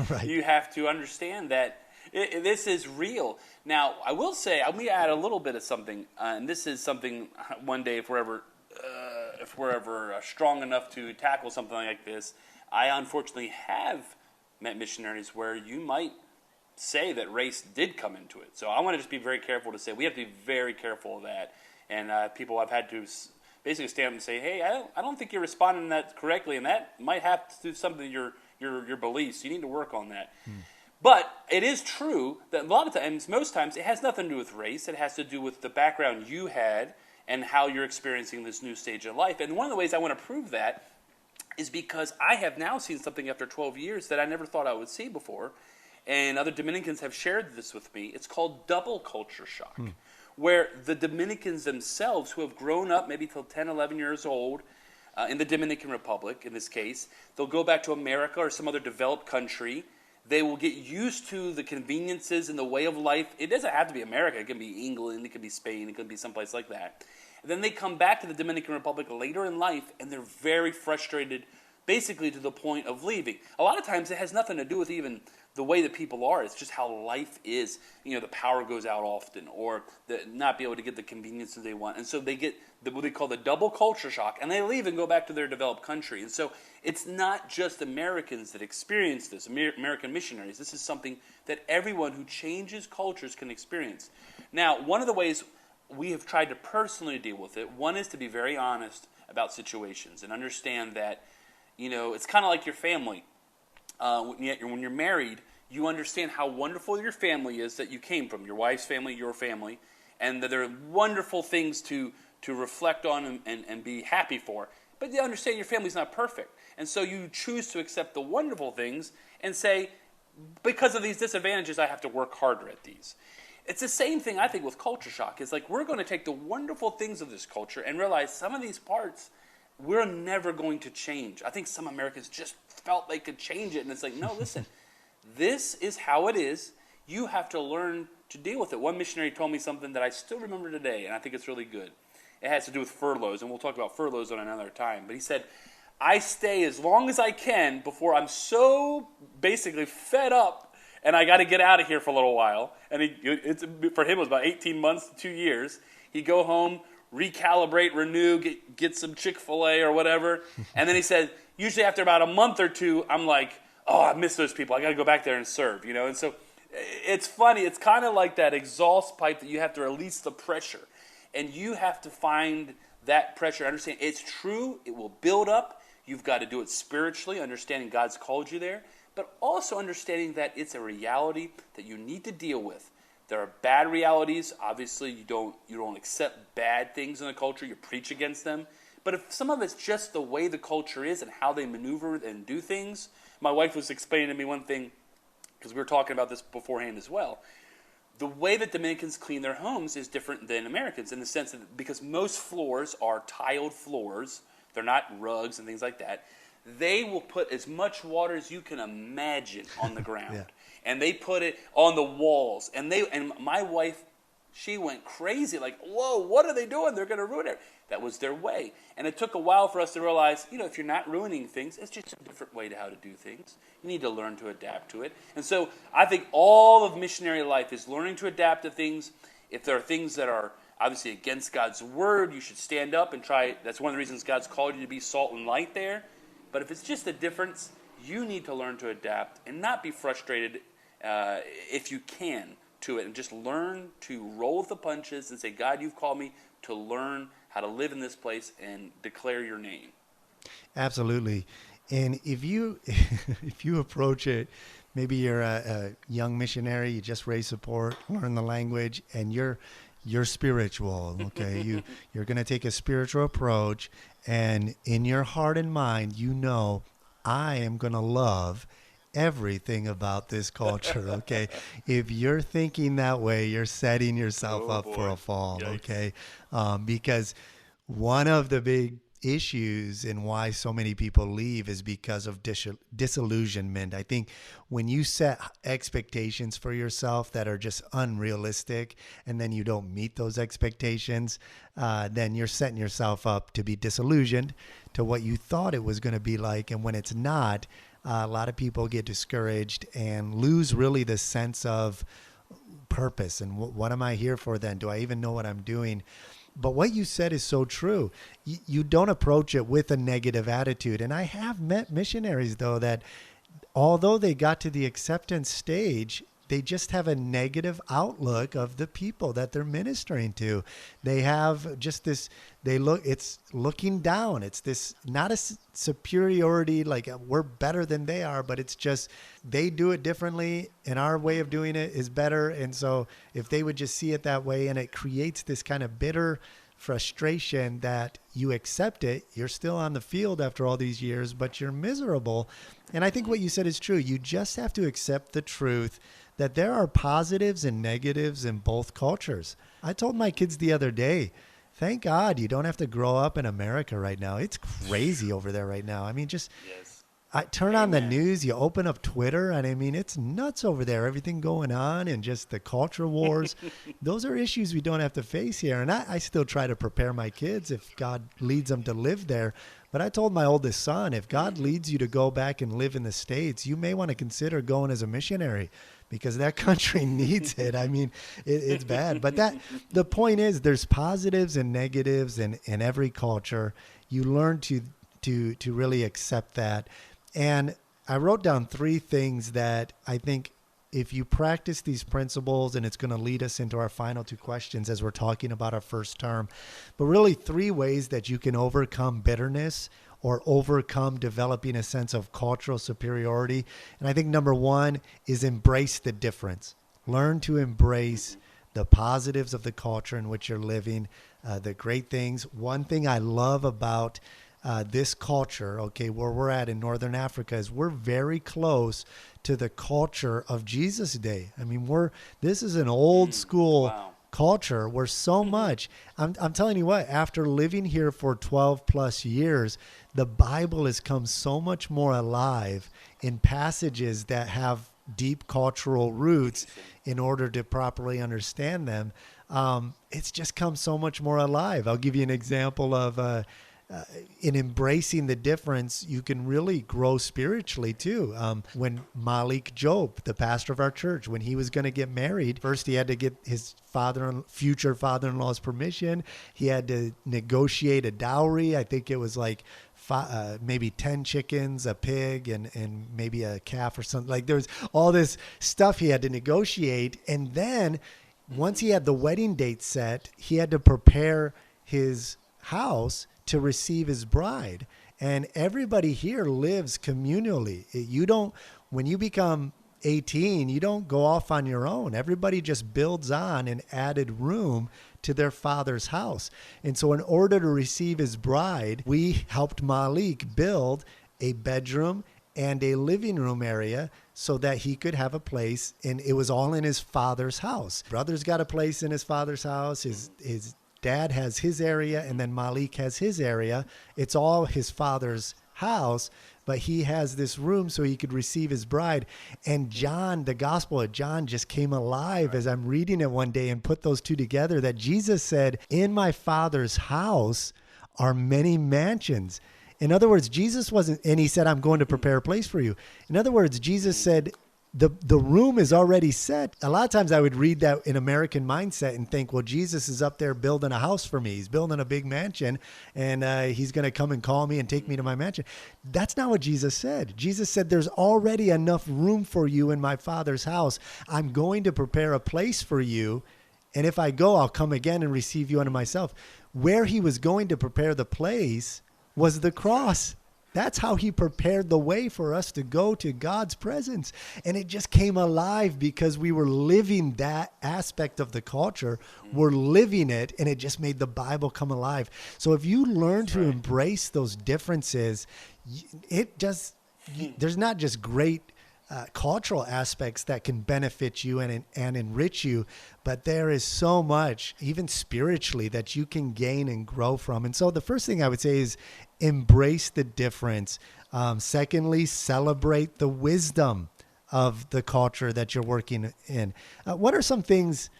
Right. You have to understand that this is real. Now, I will say, I'm going to add a little bit of something, and this is something one day, if we're ever strong enough to tackle something like this, I unfortunately have met missionaries where you might say that race did come into it. So I want to just be very careful to say we have to be very careful of that. And people I've had to basically stand up and say, hey, I don't think you're responding to that correctly, and that might have to do something to your beliefs. You need to work on that. But it is true that a lot of times, most times, it has nothing to do with race. It has to do with the background you had and how you're experiencing this new stage of life. And one of the ways I want to prove that is because I have now seen something after 12 years that I never thought I would see before. And other Dominicans have shared this with me. It's called double culture shock, where the Dominicans themselves, who have grown up maybe till 10, 11 years old in the Dominican Republic, in this case, they'll go back to America or some other developed country. They will get used to the conveniences and the way of life. It doesn't have to be America. It can be England. It can be Spain. It can be someplace like that. And then they come back to the Dominican Republic later in life, and they're very frustrated, basically to the point of leaving. A lot of times it has nothing to do with even the way that people are. It's just how life is. The power goes out often, or not be able to get the conveniences they want. And so they get what they call the double culture shock, and they leave and go back to their developed country. And so it's not just Americans that experience this, American missionaries. This is something that everyone who changes cultures can experience. Now, one of the ways we have tried to personally deal with it, one is to be very honest about situations and understand that, it's kind of like your family. When you're married, you understand how wonderful your family is that you came from, your wife's family, your family, and that there are wonderful things to reflect on and be happy for. But you understand your family's not perfect. And so you choose to accept the wonderful things and say, because of these disadvantages, I have to work harder at these. It's the same thing, I think, with culture shock. It's like we're going to take the wonderful things of this culture and realize some of these parts we're never going to change. I think some Americans just felt they could change it, and it's like, no, listen, this is how it is. You have to learn to deal with it. One missionary told me something that I still remember today, and I think it's really good. It has to do with furloughs, and we'll talk about furloughs on another time. But he said, I stay as long as I can before I'm so basically fed up, and I got to get out of here for a little while. And for him, it was about 18 months to 2 years. He'd go home, recalibrate, renew, get some Chick-fil-A or whatever. And then he said, usually after about a month or two, I'm like, oh, I miss those people. I got to go back there and serve, And so it's funny. It's kind of like that exhaust pipe that you have to release the pressure. And you have to find that pressure. Understand it's true. It will build up. You've got to do it spiritually, understanding God's called you there, but also understanding that it's a reality that you need to deal with. There are bad realities. Obviously, you don't accept bad things in the culture. You preach against them. But if some of it's just the way the culture is and how they maneuver and do things, my wife was explaining to me one thing, because we were talking about this beforehand as well. The way that Dominicans clean their homes is different than Americans in the sense that because most floors are tiled floors, they're not rugs and things like that, they will put as much water as you can imagine on the ground. Yeah. And they put it on the walls. And my wife, she went crazy, like, whoa, what are they doing? They're going to ruin it. That was their way. And it took a while for us to realize, if you're not ruining things, it's just a different way to how to do things. You need to learn to adapt to it. And so I think all of missionary life is learning to adapt to things. If there are things that are obviously against God's word, you should stand up and try. That's one of the reasons God's called you to be salt and light there. But if it's just a difference, you need to learn to adapt and not be frustrated if you can to it, and just learn to roll with the punches and say, God, you've called me to learn how to live in this place and declare your name. Absolutely. And if you approach it, maybe you're a young missionary, you just raise support, learn the language, and you're you're spiritual. Okay, you're going to take a spiritual approach, and in your heart and mind, you know, I am going to love everything about this culture. Okay, if you're thinking that way, you're setting yourself Oh, up for boy. a fall. Yikes. Okay, because one of the big issues and why so many people leave is because of disillusionment. I think when you set expectations for yourself that are just unrealistic and then you don't meet those expectations, then you're setting yourself up to be disillusioned to what you thought it was going to be like. And when it's not, a lot of people get discouraged and lose really the sense of purpose. And what am I here for then? Do I even know what I'm doing? But what you said is so true. You don't approach it with a negative attitude. And I have met missionaries, though, that although they got to the acceptance stage, they just have a negative outlook of the people that they're ministering to. They have just this, it's looking down. It's this, not a superiority, like we're better than they are, but it's just, they do it differently and our way of doing it is better. And so if they would just see it that way, and it creates this kind of bitter frustration that you accept it, you're still on the field after all these years, but you're miserable. And I think what you said is true. You just have to accept the truth that there are positives and negatives in both cultures. I told my kids the other day, thank God you don't have to grow up in America right now. It's crazy over there right now. I mean, just Yes. I turn on the news, you open up Twitter, and I mean, it's nuts over there. Everything going on and just the culture wars. Those are issues we don't have to face here. And I still try to prepare my kids if God leads them to live there. But I told my oldest son, if God leads you to go back and live in the States, you may want to consider going as a missionary, because that country needs it. I mean, it's bad. But the point is, there's positives and negatives in every culture. You learn to really accept that. And I wrote down 3 things that I think if you practice these principles, and it's going to lead us into our final 2 questions as we're talking about our first term, but really 3 ways that you can overcome bitterness or overcome developing a sense of cultural superiority. And I think number 1 is embrace the difference. Learn to embrace the positives of the culture in which you're living, the great things. One thing I love about this culture, okay, where we're at in Northern Africa, is we're very close to the culture of Jesus' day. I mean, this is an old school Wow. culture where so much, I'm telling you what, after living here for 12 plus years, the Bible has come so much more alive in passages that have deep cultural roots in order to properly understand them. It's just come so much more alive. I'll give you an example of in embracing the difference, you can really grow spiritually too. When Malik Job, the pastor of our church, when he was going to get married, first he had to get his future father-in-law's permission. He had to negotiate a dowry. I think it was like maybe 10 chickens, a pig, and maybe a calf or something. Like there was all this stuff he had to negotiate. And then once he had the wedding date set, he had to prepare his house to receive his bride. And everybody here lives communally. When you become 18, you don't go off on your own. Everybody just builds on an added room to their father's house. And so in order to receive his bride, we helped Malik build a bedroom and a living room area so that he could have a place. And it was all in his father's house. Brother's got a place in his father's house. His dad has his area, and then Malik has his area. It's all his father's house, but he has this room so he could receive his bride. And John, the Gospel of John, just came alive as I'm reading it one day and put those 2 together, that Jesus said, in my Father's house are many mansions. In other words, Jesus wasn't, and he said, I'm going to prepare a place for you. In other words, Jesus said, the room is already set. A lot of times I would read that in American mindset and think, well, Jesus is up there building a house for me. He's building a big mansion, and he's going to come and call me and take me to my mansion. That's not what Jesus said. Jesus said, there's already enough room for you in my Father's house. I'm going to prepare a place for you, and if I go, I'll come again and receive you unto myself. Where he was going to prepare the place was the cross. That's how he prepared the way for us to go to God's presence. And it just came alive because we were living that aspect of the culture. We're living it, and it just made the Bible come alive. So if you learn to embrace those differences, there's not just great cultural aspects that can benefit you and enrich you, but there is so much, even spiritually, that you can gain and grow from. And so the first thing I would say is embrace the difference. Secondly, celebrate the wisdom of the culture that you're working in. What are some things,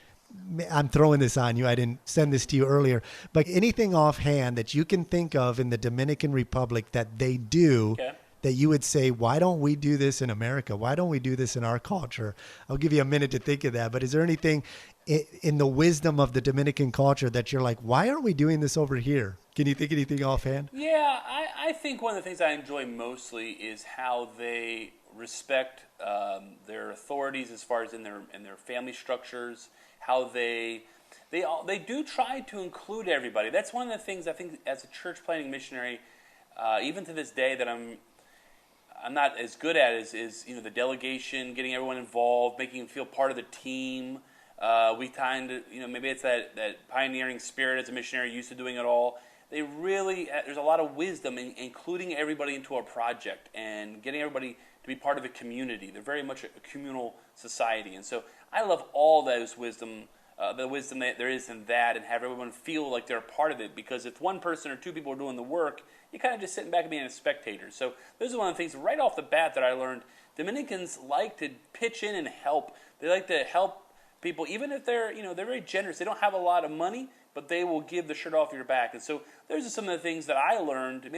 I'm throwing this on you, I didn't send this to you earlier, but anything offhand that you can think of in the Dominican Republic that they do that you would say, why don't we do this in America? Why don't we do this in our culture? I'll give you a minute to think of that. But is there anything in the wisdom of the Dominican culture that you're like, why aren't we doing this over here? Can you think of anything offhand? Yeah, I think one of the things I enjoy mostly is how they respect their authorities as far as in their family structures, how they do try to include everybody. That's one of the things I think as a church planting missionary, even to this day, that I'm not as good at is the delegation, getting everyone involved, making them feel part of the team. We kind of, maybe it's that pioneering spirit as a missionary, used to doing it all. They really, there's a lot of wisdom in including everybody into a project and getting everybody to be part of a community. They're very much a communal society. And so I love all those wisdom, the wisdom that there is in that, and have everyone feel like they're a part of it. Because if one person or two people are doing the work, you're kind of just sitting back and being a spectator. So those are one of the things right off the bat that I learned. Dominicans like to pitch in and help. They like to help people, even if they're very generous. They don't have a lot of money, but they will give the shirt off your back. And so those are some of the things that I learned.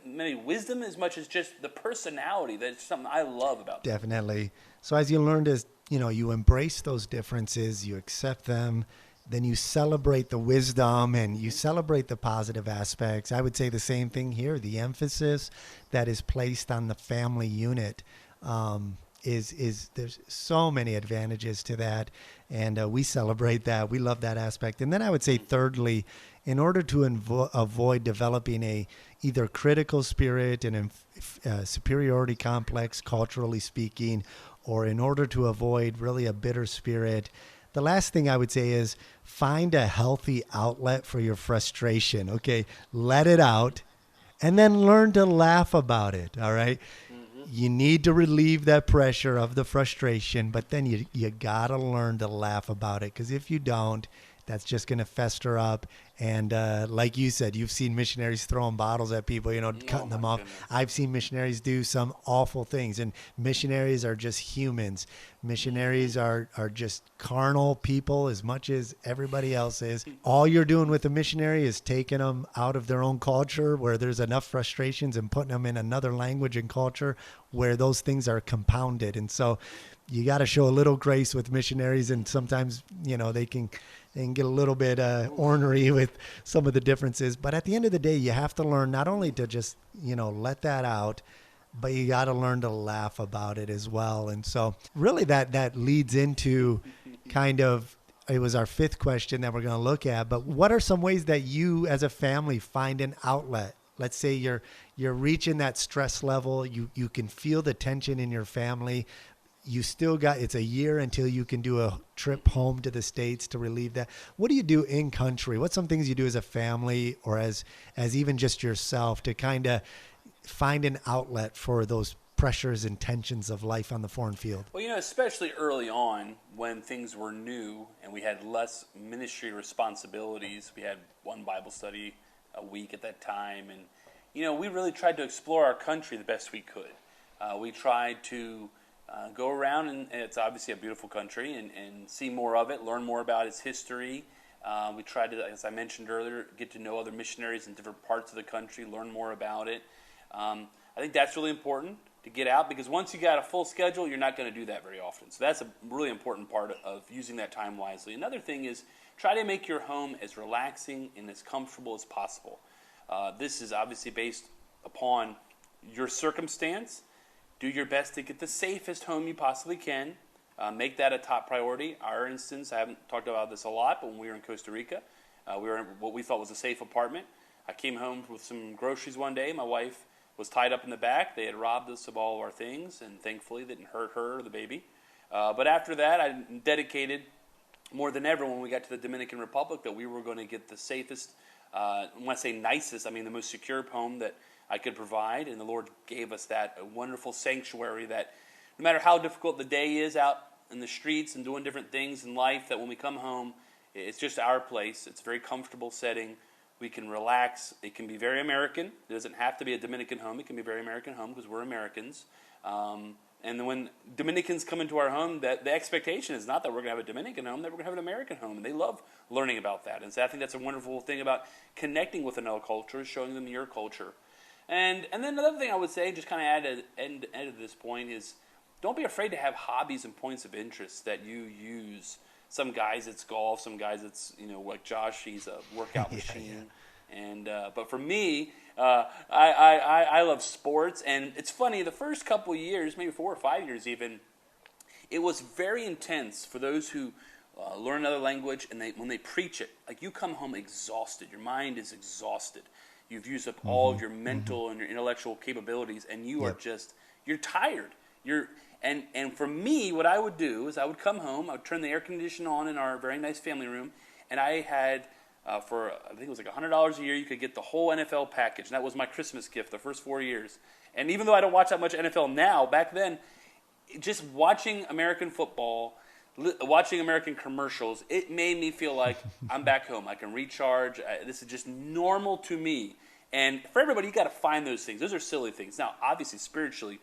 Maybe wisdom as much as just the personality. That's something I love about them. Definitely. So as you learned, you embrace those differences, you accept them, then you celebrate the wisdom and you celebrate the positive aspects. I would say the same thing here. The emphasis that is placed on the family unit is there's so many advantages to that, and we celebrate that. We love that aspect. And then I would say thirdly, in order to avoid developing a either critical spirit and superiority complex, culturally speaking, or in order to avoid really a bitter spirit, the last thing I would say is find a healthy outlet for your frustration. Okay, let it out, and then learn to laugh about it. All right. You need to relieve that pressure of the frustration, but then you got to learn to laugh about it, because if you don't, that's just going to fester up. And like you said, you've seen missionaries throwing bottles at people, cutting them off. Goodness. I've seen missionaries do some awful things, and missionaries are just humans. Missionaries are just carnal people as much as everybody else is. All you're doing with a missionary is taking them out of their own culture where there's enough frustrations and putting them in another language and culture where those things are compounded. And so you got to show a little grace with missionaries, and sometimes, they can get a little bit ornery with some of the differences. But at the end of the day, you have to learn not only to just, let that out, but you got to learn to laugh about it as well. And so really that leads into kind of, it was our fifth question that we're going to look at, but what are some ways that you as a family find an outlet? Let's say you're reaching that stress level. You can feel the tension in your family. You still it's a year until you can do a trip home to the States to relieve that. What do you do in country? What's some things you do as a family or as even just yourself to kind of find an outlet for those pressures and tensions of life on the foreign field? Well, especially early on when things were new and we had less ministry responsibilities. We had one Bible study a week at that time. And, we really tried to explore our country the best we could. We tried to go around, and it's obviously a beautiful country, and see more of it, learn more about its history. We tried to, as I mentioned earlier, get to know other missionaries in different parts of the country, learn more about it. I think that's really important to get out, because once you got a full schedule, you're not going to do that very often. So that's a really important part of using that time wisely. Another thing is try to make your home as relaxing and as comfortable as possible. This is obviously based upon your circumstance. Do your best to get the safest home you possibly can. Make that a top priority. Our instance, I haven't talked about this a lot, but when we were in Costa Rica, we were in what we thought was a safe apartment. I came home with some groceries one day. My wife was tied up in the back. They had robbed us of all of our things, and thankfully they didn't hurt her or the baby. But after that, I dedicated more than ever when we got to the Dominican Republic that we were going to get the safest, when I say nicest, I mean the most secure home that I could provide. And the Lord gave us that, a wonderful sanctuary that no matter how difficult the day is out in the streets and doing different things in life, that when we come home, it's just our place. It's a very comfortable setting. We can relax. It can be very American. It doesn't have to be a Dominican home. It can be a very American home because we're Americans. And then when Dominicans come into our home, the expectation is not that we're going to have a Dominican home, that we're going to have an American home. And they love learning about that. And so I think that's a wonderful thing about connecting with another culture, is showing them your culture. And then another thing I would say, just kind of add at this point, is don't be afraid to have hobbies and points of interest that you use. Some guys it's golf, some guys it's, like Josh, he's a workout machine. Yeah. And but for me, I love sports, and it's funny. The first couple of years, maybe 4 or 5 years even, it was very intense for those who learn another language, and when they preach it, like you come home exhausted. Your mind is exhausted. You've used up all of your mental and your intellectual capabilities, and you are you're tired. And for me, what I would do is I would come home, I would turn the air conditioner on in our very nice family room, and I had, for I think it was like $100 a year, you could get the whole NFL package. And that was my Christmas gift the first 4 years. And even though I don't watch that much NFL now, back then, just watching American football, watching American commercials, it made me feel like I'm back home. I can recharge. This is just normal to me. And for everybody, you got to find those things. Those are silly things. Now, obviously, spiritually,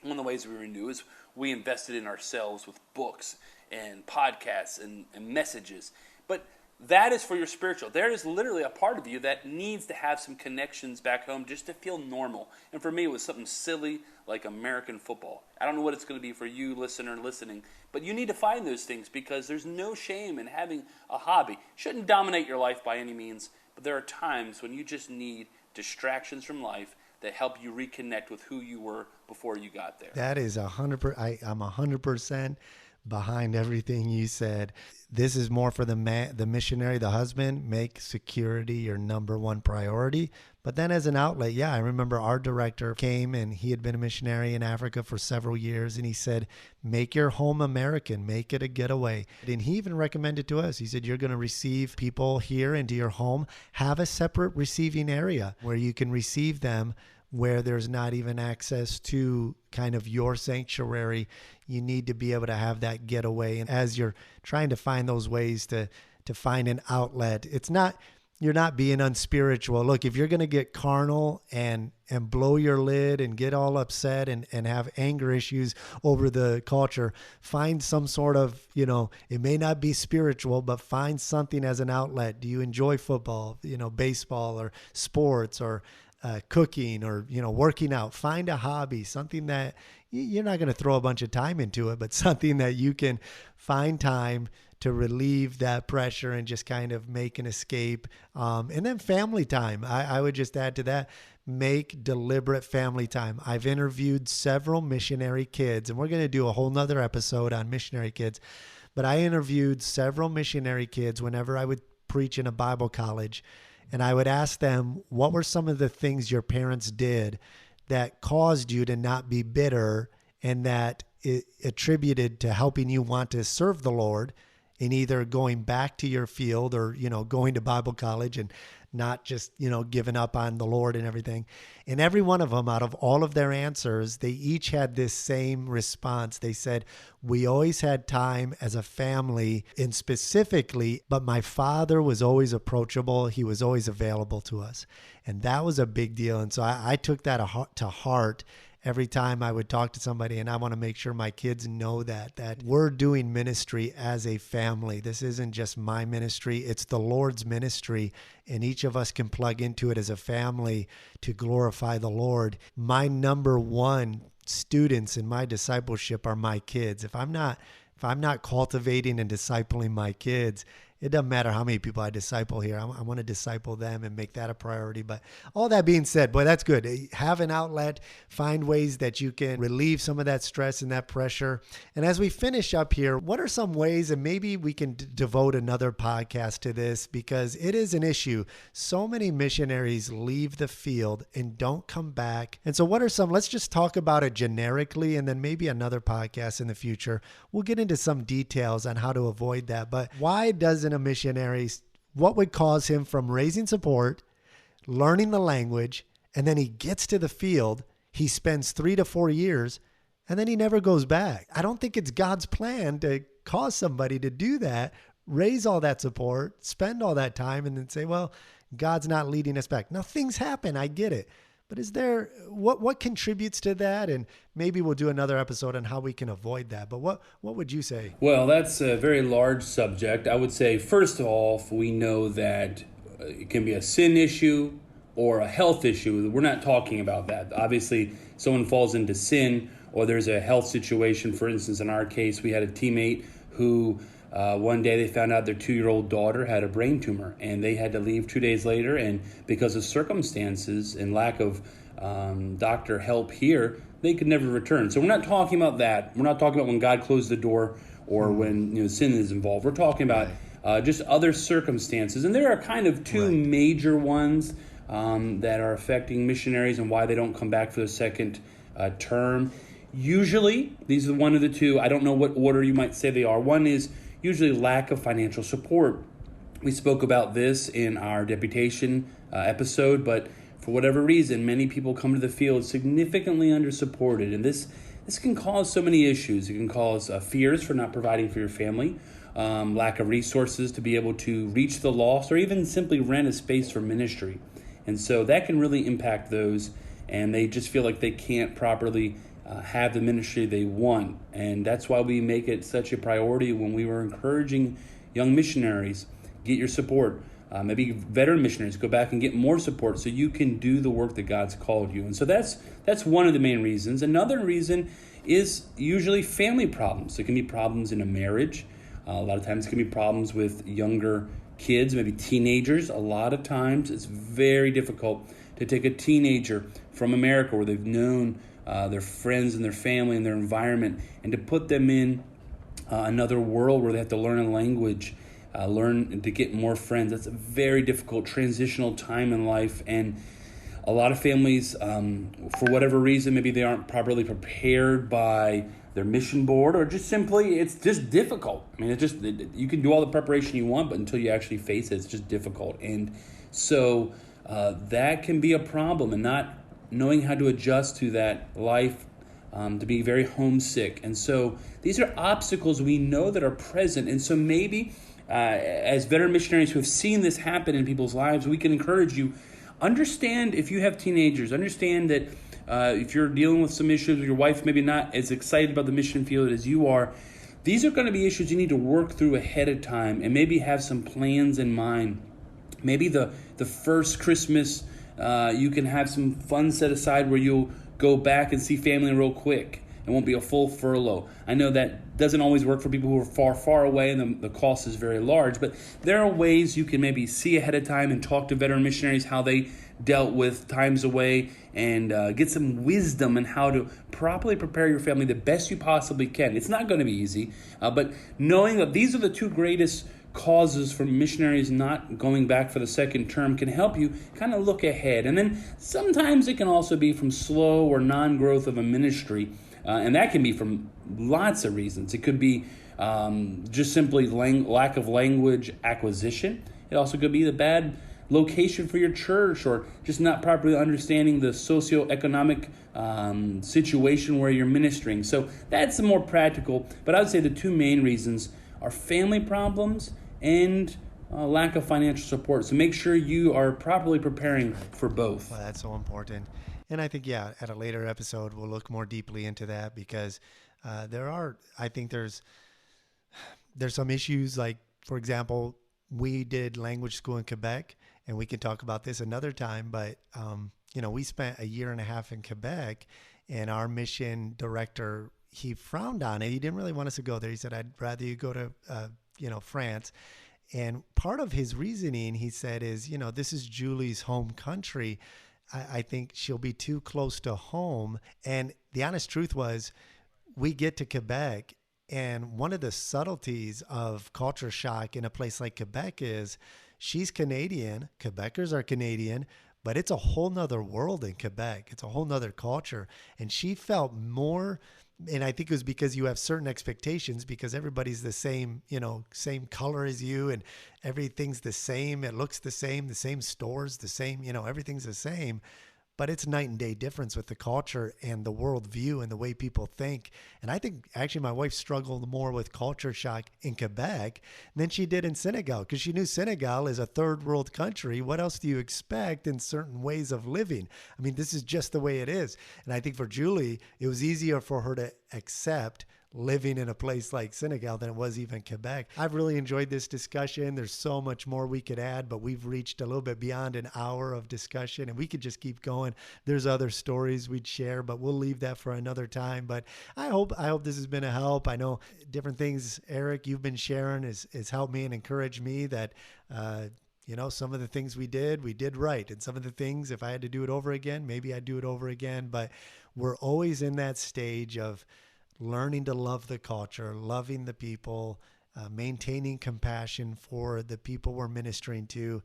one of the ways we renew is we invested in ourselves with books and podcasts and messages. But that is for your spiritual. There is literally a part of you that needs to have some connections back home just to feel normal. And for me, it was something silly like American football. I don't know what it's going to be for you, listener, listening, but you need to find those things because there's no shame in having a hobby. It shouldn't dominate your life by any means, but there are times when you just need distractions from life that help you reconnect with who you were before you got there. That is 100%. I'm 100% behind everything you said. This is more for the missionary, the husband. Make security your number one priority. But then as an outlet, I remember our director came and he had been a missionary in Africa for several years. And he said, make your home American, make it a getaway. And he even recommended to us, he said, you're going to receive people here into your home. Have a separate receiving area where you can receive them, where there's not even access to kind of your sanctuary. You need to be able to have that getaway. And as you're trying to find those ways to find an outlet, you're not being unspiritual. Look, if you're going to get carnal and blow your lid and get all upset and have anger issues over the culture, find some sort of, it may not be spiritual, but find something as an outlet. Do you enjoy football, baseball or sports or cooking or, working out? Find a hobby, something that you're not going to throw a bunch of time into it, but something that you can find time to relieve that pressure and just kind of make an escape. And then family time. I would just add to that, make deliberate family time. I've interviewed several missionary kids, and we're going to do a whole nother episode on missionary kids, but I interviewed several missionary kids whenever I would preach in a Bible college. And I would ask them, what were some of the things your parents did that caused you to not be bitter and that it attributed to helping you want to serve the Lord in either going back to your field or, going to Bible college and not just, giving up on the Lord and everything. And every one of them, out of all of their answers, they each had this same response. They said, we always had time as a family, and specifically, but my father was always approachable. He was always available to us. And that was a big deal. And so I took that to heart every time I would talk to somebody, and I want to make sure my kids know that we're doing ministry as a family. This isn't just my ministry, it's the Lord's ministry, and each of us can plug into it as a family to glorify the Lord. My number one students in my discipleship are my kids. If I'm not cultivating and discipling my kids, it doesn't matter how many people I disciple here. I want to disciple them and make that a priority. But all that being said, boy, that's good. Have an outlet, find ways that you can relieve some of that stress and that pressure. And as we finish up here, what are some ways, and maybe we can devote another podcast to this because it is an issue. So many missionaries leave the field and don't come back. And so what are some, let's just talk about it generically, and then maybe another podcast in the future. We'll get into some details on how to avoid that. But why doesn't a missionary, what would cause him from raising support, learning the language, and then he gets to the field, he spends 3 to 4 years, and then he never goes back? I don't think it's God's plan to cause somebody to do that, raise all that support, spend all that time, and then say, well, God's not leading us back. Now, things happen. I get it. But is there, what contributes to that? And maybe we'll do another episode on how we can avoid that. But what would you say? Well, that's a very large subject. I would say, first of all, we know that it can be a sin issue or a health issue. We're not talking about that. Obviously, someone falls into sin or there's a health situation. For instance, in our case, we had a teammate who one day they found out their 2-year-old daughter had a brain tumor, and they had to leave 2 days later. And because of circumstances and lack of doctor help here, they could never return. So we're not talking about that. We're not talking about when God closed the door or when sin is involved. We're talking about just other circumstances. And there are kind of two major ones that are affecting missionaries and why they don't come back for the second term. Usually, these are one of the two. I don't know what order you might say they are. One is usually lack of financial support. We spoke about this in our deputation episode, but for whatever reason, many people come to the field significantly undersupported, and this can cause so many issues. It can cause fears for not providing for your family, lack of resources to be able to reach the lost, or even simply rent a space for ministry. And so that can really impact those, and they just feel like they can't properly have the ministry they want. And that's why we make it such a priority when we were encouraging young missionaries, get your support. Maybe veteran missionaries, go back and get more support so you can do the work that God's called you. And so that's one of the main reasons. Another reason is usually family problems. It can be problems in a marriage. A lot of times it can be problems with younger kids, maybe teenagers. A lot of times it's very difficult to take a teenager from America where they've known their friends and their family and their environment, and to put them in another world where they have to learn a language, learn to get more friends. That's a very difficult transitional time in life. And a lot of families, for whatever reason, maybe they aren't properly prepared by their mission board, or just simply it's just difficult. I mean, you can do all the preparation you want, but until you actually face it, it's just difficult. And so that can be a problem, and not knowing how to adjust to that life, to be very homesick. And so these are obstacles we know that are present. And so maybe as veteran missionaries who have seen this happen in people's lives, we can encourage you, understand if you have teenagers, understand that if you're dealing with some issues with your wife, maybe not as excited about the mission field as you are, these are going to be issues you need to work through ahead of time and maybe have some plans in mind. Maybe the first Christmas, you can have some funds set aside where you'll go back and see family real quick. It won't be a full furlough. I know that doesn't always work for people who are far, far away, and the cost is very large, but there are ways you can maybe see ahead of time and talk to veteran missionaries how they dealt with times away, and get some wisdom on how to properly prepare your family the best you possibly can. It's not going to be easy, but knowing that these are the two greatest causes for missionaries not going back for the second term can help you kind of look ahead. And then sometimes it can also be from slow or non-growth of a ministry, and that can be from lots of reasons. It could be just simply lack of language acquisition. It also could be the bad location for your church, or just not properly understanding the socioeconomic situation where you're ministering. So that's the more practical, but I would say the two main reasons are family problems and lack of financial support. So make sure you are properly preparing for both. Well, that's so important. And I think, at a later episode, we'll look more deeply into that, because I think there's some issues, like, for example, we did language school in Quebec, and we can talk about this another time, but, we spent a year and a half in Quebec, and our mission director, he frowned on it. He didn't really want us to go there. He said, I'd rather you go to, France. And part of his reasoning, he said, is, this is Julie's home country. I think she'll be too close to home. And the honest truth was, we get to Quebec, and one of the subtleties of culture shock in a place like Quebec is she's Canadian, Quebecers are Canadian, but it's a whole nother world in Quebec. It's a whole nother culture. And she felt more, and I think it was because you have certain expectations because everybody's the same, same color as you, and everything's the same. It looks the same stores, the same, everything's the same. But it's night and day difference with the culture and the worldview and the way people think. And I think actually my wife struggled more with culture shock in Quebec than she did in Senegal, because she knew Senegal is a third world country. What else do you expect in certain ways of living? I mean, this is just the way it is. And I think for Julie, it was easier for her to accept living in a place like Senegal than it was even Quebec. I've really enjoyed this discussion. There's so much more we could add, but we've reached a little bit beyond an hour of discussion, and we could just keep going. There's other stories we'd share, but we'll leave that for another time. But I hope this has been a help. I know different things, Eric, you've been sharing has helped me and encouraged me that some of the things we did right. And some of the things, if I had to do it over again, maybe I'd do it over again. But we're always in that stage of learning to love the culture, loving the people, maintaining compassion for the people we're ministering to,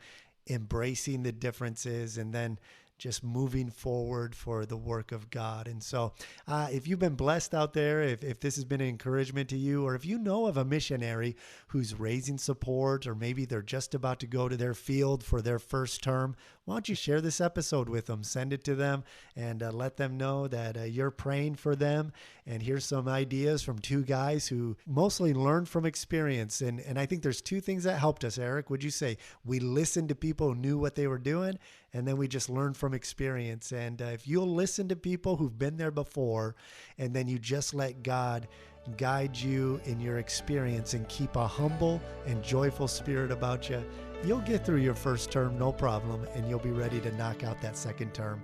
embracing the differences, and then just moving forward for the work of God. And so if you've been blessed out there, if this has been an encouragement to you, or if you know of a missionary who's raising support, or maybe they're just about to go to their field for their first term, why don't you share this episode with them, send it to them, and let them know that you're praying for them. And here's some ideas from two guys who mostly learned from experience. And I think there's two things that helped us, Eric. Would you say we listened to people who knew what they were doing, and then we just learned from experience? And if you'll listen to people who've been there before, and then you just let God guide you in your experience and keep a humble and joyful spirit about you, you'll get through your first term no problem, and you'll be ready to knock out that second term.